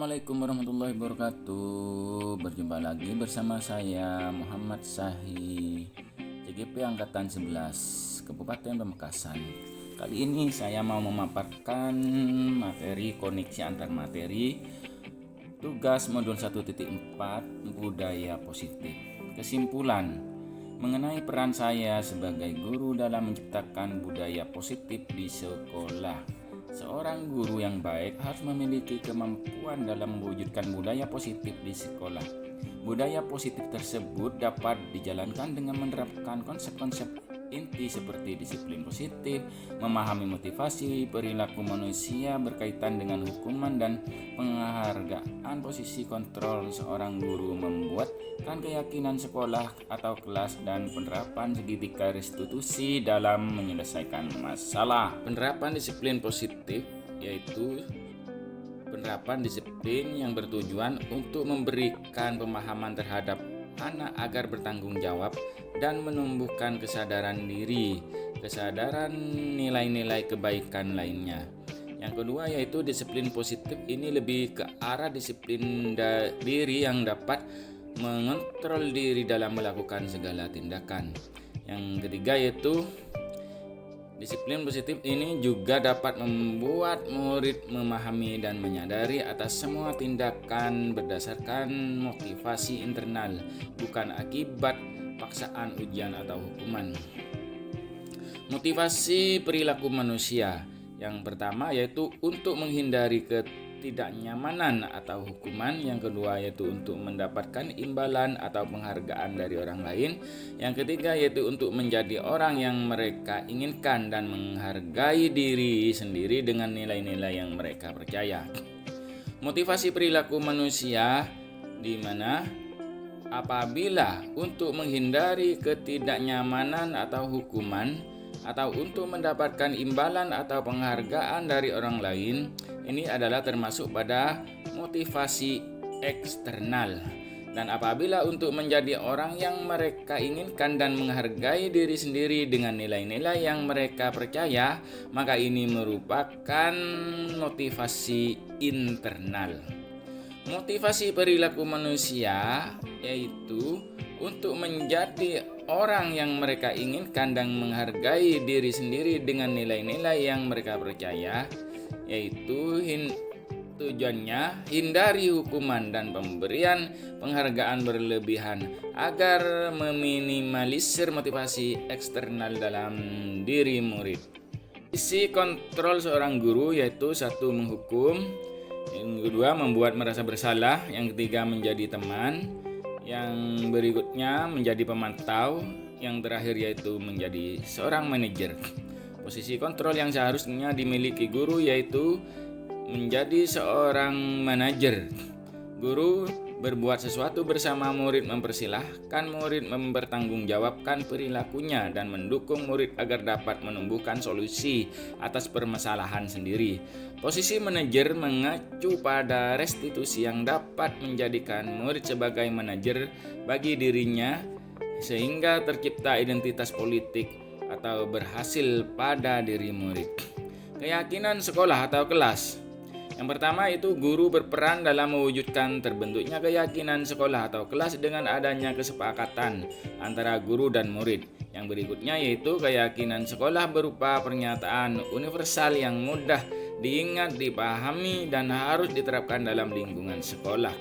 Assalamualaikum warahmatullahi wabarakatuh. Berjumpa lagi bersama saya Muhammad Sahi, CGP Angkatan 11 Kabupaten Pamekasan. Kali ini saya mau memaparkan materi koneksi antar materi tugas modul 1.4 budaya positif. Kesimpulan mengenai peran saya sebagai guru dalam menciptakan budaya positif di sekolah. Seorang guru yang baik harus memiliki kemampuan dalam mewujudkan budaya positif di sekolah. Budaya positif tersebut dapat dijalankan dengan menerapkan konsep-konsep inti seperti disiplin positif, memahami motivasi, perilaku manusia berkaitan dengan hukuman dan penghargaan. Posisi kontrol seorang guru membuatkan keyakinan sekolah atau kelas dan penerapan segitiga restitusi dalam menyelesaikan masalah. Penerapan disiplin positif yaitu penerapan disiplin yang bertujuan untuk memberikan pemahaman terhadap anak agar bertanggung jawab dan menumbuhkan kesadaran diri, kesadaran nilai-nilai kebaikan lainnya. Yang kedua yaitu disiplin positif ini lebih ke arah disiplin diri yang dapat mengontrol diri dalam melakukan segala tindakan. Yang ketiga yaitu disiplin positif ini juga dapat membuat murid memahami dan menyadari atas semua tindakan berdasarkan motivasi internal, bukan akibat paksaan ujian atau hukuman. Motivasi perilaku manusia. Yang pertama yaitu untuk menghindari ketidaknyamanan atau hukuman. Yang kedua yaitu untuk mendapatkan imbalan atau penghargaan dari orang lain. Yang ketiga yaitu untuk menjadi orang yang mereka inginkan dan menghargai diri sendiri dengan nilai-nilai yang mereka percaya. Motivasi perilaku manusia di mana apabila untuk menghindari ketidaknyamanan atau hukuman atau untuk mendapatkan imbalan atau penghargaan dari orang lain, ini adalah termasuk pada motivasi eksternal. Dan apabila untuk menjadi orang yang mereka inginkan dan menghargai diri sendiri dengan nilai-nilai yang mereka percaya, maka ini merupakan motivasi internal. Motivasi perilaku manusia yaitu untuk menjadi orang yang mereka inginkan dan menghargai diri sendiri dengan nilai-nilai yang mereka percaya, yaitu tujuannya hindari hukuman dan pemberian penghargaan berlebihan agar meminimalisir motivasi eksternal dalam diri murid. Isi kontrol seorang guru yaitu satu, menghukum, yang kedua membuat merasa bersalah, yang ketiga menjadi teman, yang berikutnya menjadi pemantau, yang terakhir yaitu menjadi seorang manajer. Posisi kontrol yang seharusnya dimiliki guru yaitu menjadi seorang manajer. Guru berbuat sesuatu bersama murid, mempersilahkan murid mempertanggungjawabkan perilakunya dan mendukung murid agar dapat menumbuhkan solusi atas permasalahan sendiri. Posisi manajer mengacu pada restitusi yang dapat menjadikan murid sebagai manajer bagi dirinya sehingga tercipta identitas politik atau berhasil pada diri murid. Keyakinan sekolah atau kelas. Yang pertama itu guru berperan dalam mewujudkan terbentuknya keyakinan sekolah atau kelas dengan adanya kesepakatan antara guru dan murid. Yang berikutnya yaitu keyakinan sekolah berupa pernyataan universal yang mudah diingat, dipahami, dan harus diterapkan dalam lingkungan sekolah.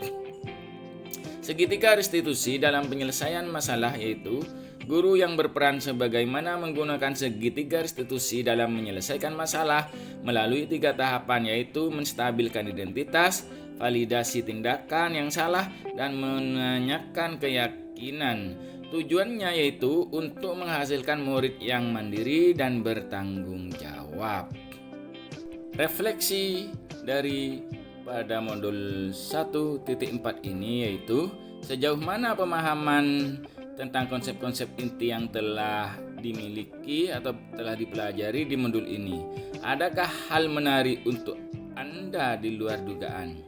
Segitiga restitusi dalam penyelesaian masalah yaitu guru yang berperan sebagaimana menggunakan segitiga restitusi dalam menyelesaikan masalah melalui 3 tahapan yaitu menstabilkan identitas, validasi tindakan yang salah, dan menanyakan keyakinan. Tujuannya yaitu untuk menghasilkan murid yang mandiri dan bertanggung jawab. Refleksi dari pada modul 1.4 ini yaitu sejauh mana pemahaman tentang konsep-konsep inti yang telah dimiliki atau telah dipelajari di modul ini. Adakah hal menarik untuk Anda di luar dugaan?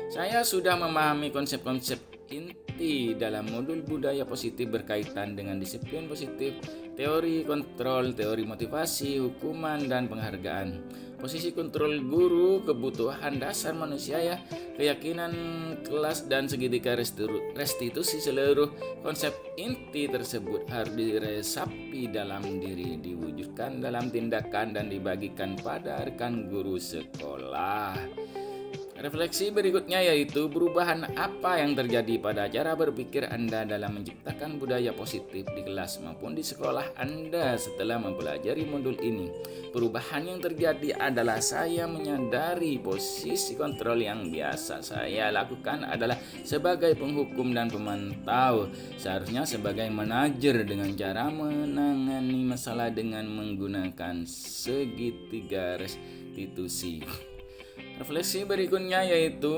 Saya sudah memahami konsep-konsep inti dalam modul budaya positif berkaitan dengan disiplin positif, teori kontrol, teori motivasi, hukuman, dan penghargaan. Posisi kontrol guru, kebutuhan dasar manusia ya, keyakinan kelas dan segitiga restitusi seluruh konsep inti tersebut harus diresapi dalam diri, diwujudkan dalam tindakan dan dibagikan pada rekan guru sekolah. Refleksi berikutnya yaitu perubahan apa yang terjadi pada cara berpikir Anda dalam menciptakan budaya positif di kelas maupun di sekolah Anda setelah mempelajari modul ini. Perubahan yang terjadi adalah saya menyadari posisi kontrol yang biasa saya lakukan adalah sebagai penghukum dan pemantau, seharusnya sebagai manajer dengan cara menangani masalah dengan menggunakan segitiga restitusi. Refleksi berikutnya yaitu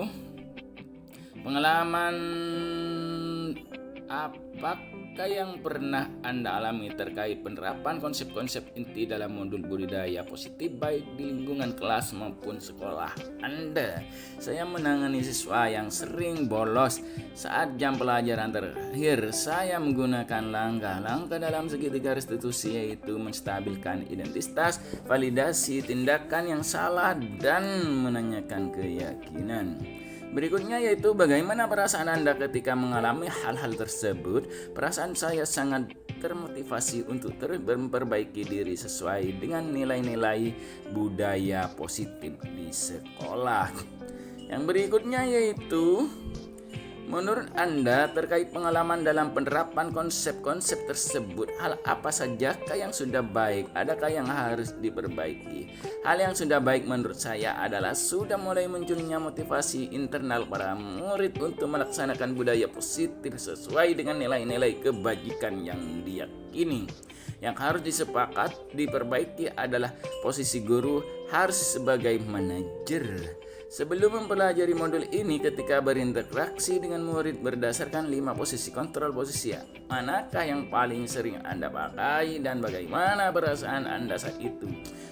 pengalaman apakah yang pernah Anda alami terkait penerapan konsep-konsep inti dalam modul budidaya positif baik di lingkungan kelas maupun sekolah Anda. Saya menangani siswa yang sering bolos saat jam pelajaran terakhir. Saya menggunakan langkah-langkah dalam segitiga restitusi yaitu menstabilkan identitas, validasi tindakan yang salah, dan menanyakan keyakinan. Berikutnya yaitu bagaimana perasaan Anda ketika mengalami hal-hal tersebut. Perasaan saya sangat termotivasi untuk terus memperbaiki diri sesuai dengan nilai-nilai budaya positif di sekolah. Yang berikutnya yaitu menurut Anda terkait pengalaman dalam penerapan konsep-konsep tersebut, hal apa sajakah yang sudah baik? Adakah yang harus diperbaiki? Hal yang sudah baik menurut saya adalah sudah mulai munculnya motivasi internal para murid untuk melaksanakan budaya positif sesuai dengan nilai-nilai kebajikan yang diyakini. Yang harus diperbaiki adalah posisi guru harus sebagai manajer. Sebelum mempelajari modul ini, ketika berinteraksi dengan murid berdasarkan 5 posisi kontrol posisi, manakah yang paling sering Anda pakai dan bagaimana perasaan Anda saat itu?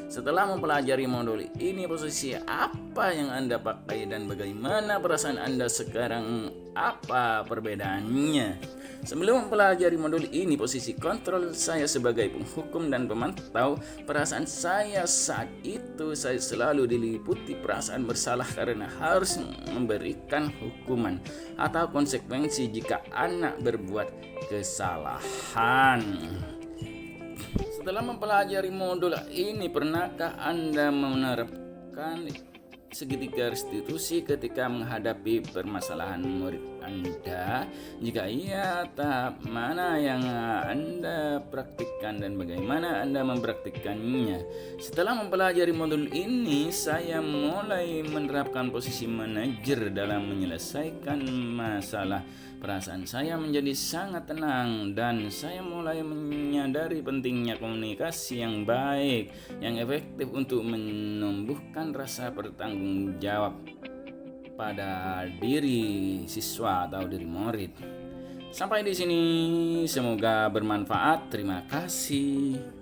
Setelah mempelajari modul ini, posisi apa yang Anda pakai dan bagaimana perasaan Anda sekarang? Apa perbedaannya? Sebelum mempelajari modul ini, posisi kontrol saya sebagai penghukum dan pemantau, perasaan saya saat itu saya selalu diliputi perasaan bersalah karena harus memberikan hukuman atau konsekuensi jika anak berbuat kesalahan. Setelah mempelajari modul ini, pernahkah Anda menerapkan segitiga restitusi ketika menghadapi permasalahan murid Anda? Jika iya, tahap mana yang Anda praktikkan dan bagaimana Anda mempraktikkannya? Setelah mempelajari modul ini, saya mulai menerapkan posisi manajer dalam menyelesaikan masalah. Perasaan saya menjadi sangat tenang dan saya mulai menyadari pentingnya komunikasi yang baik, yang efektif untuk menumbuhkan rasa bertanggung jawab pada diri siswa atau diri murid. Sampai di sini, semoga bermanfaat. Terima kasih.